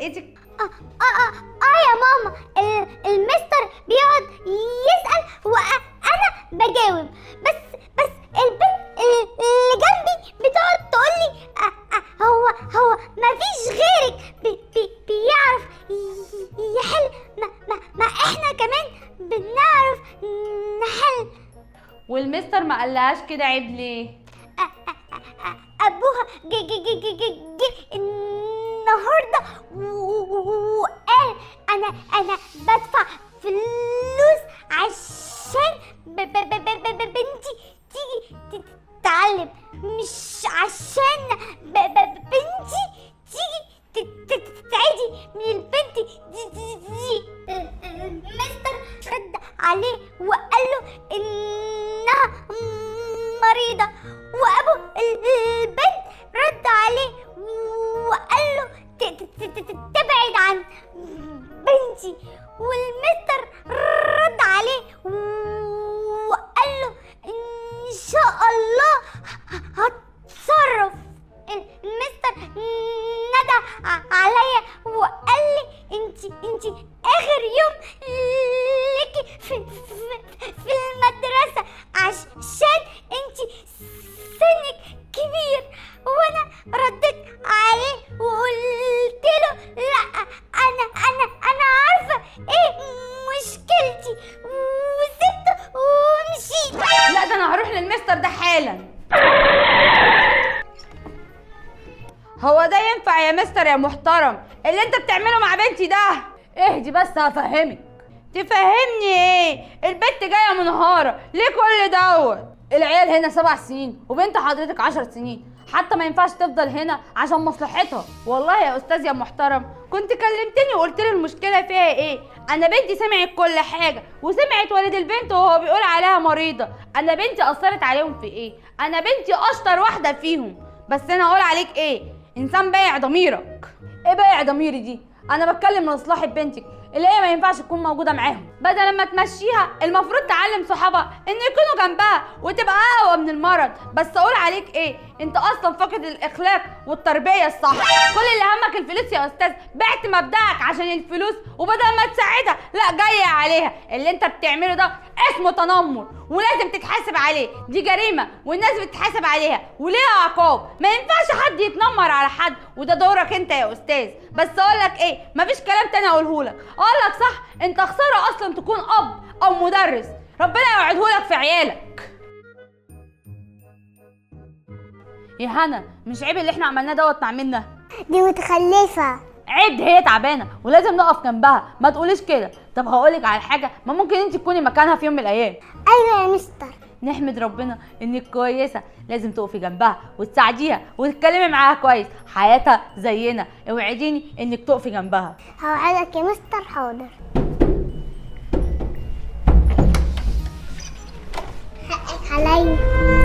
لقيتك؟ يا ماما، المستر بيقعد يسأل وانا بجاوب، بس البنت اللي جنبي بتقعد تقولي هو مفيش غيرك بيعرف يحل، ما احنا كمان بنعرف نحل. والمستر ما قالهاش كده عيب ليه؟ ابوها جه النهارده وقال انا بدفع فلوس عشان بنتي تيجي تتعلم، مش عشان بنتي تيجي تعدي من البنت دي. المستر رد عليه وقال له انها مريضة، وابو البنت رد عليه وقال له تبعد عن بنتي، والمستر رد عليه وقال له ان شاء الله هتصرف. المستر ندى عليا وقال لي انت اخر يوم ليكي في المدرسة عشان انت سنك كبير، وانا رديت عليه وقلت له لا، انا عارفة ايه مشكلتي، وسبته ومشيت. لا ده انا هروح للمستر ده حالا. هو ده ينفع يا مستر يا محترم اللي انت بتعمله مع بنتي ده؟ اهدي بس هفهمك. تفهمني ايه؟ البنت جايه منهاره ليه كل دوت؟ العيال هنا 7 سنين وبنت حضرتك 10 سنين، حتى ما ينفعش تفضل هنا عشان مصلحتها. والله يا استاذ يا محترم كنت كلمتني وقلت لي المشكله فيها ايه. انا بنتي سمعت كل حاجه، وسمعت والد البنت وهو بيقول عليها مريضه. انا بنتي اثرت عليهم في ايه؟ انا بنتي اشطر واحده فيهم. بس انا اقول عليك ايه؟ انسان بايع ضميرك. ايه بايع ضميري دي؟ انا بتكلم لمصلحه بنتك اللي هي ما ينفعش تكون موجوده معاهم. بدل ما تمشيها المفروض تعلم صحابها ان يكونوا جنبها وتبقى اقوى من المرض. بس اقول عليك ايه؟ انت اصلا فاقد الاخلاق والتربيه الصح. كل اللي همك الفلوس يا استاذ، بعت مبدأك عشان الفلوس وبدل ما تساعدها لا جايه عليها. اللي انت بتعمله ده اسمه تنمر ولازم تتحاسب عليه. دي جريمه والناس بتتحاسب عليها وليها عقاب. ما ينفعش حد يتنمر على حد، وده دورك انت يا استاذ. بس اقول لك ايه؟ مفيش كلام تاني اقوله لك. اقول لك صح، انت خساره اصلا تكون اب او مدرس. ربنا يوعدهولك في عيالك. يا هنا مش عيب اللي احنا عملناه دوت مع منى؟ دي متخلفة. عيب، هي تعبانه ولازم نقف جنبها، ما تقوليش كده. طب هقولك على حاجه، ما ممكن انت تكوني مكانها في يوم من الايام. ايوه يا مستر. نحمد ربنا انك كويسه، لازم تقفي جنبها وتساعديها وتتكلمي معاها كويس. حياتها زينا، اوعديني انك تقفي جنبها. هوعدك يا مستر. حاضر. حقك عليا.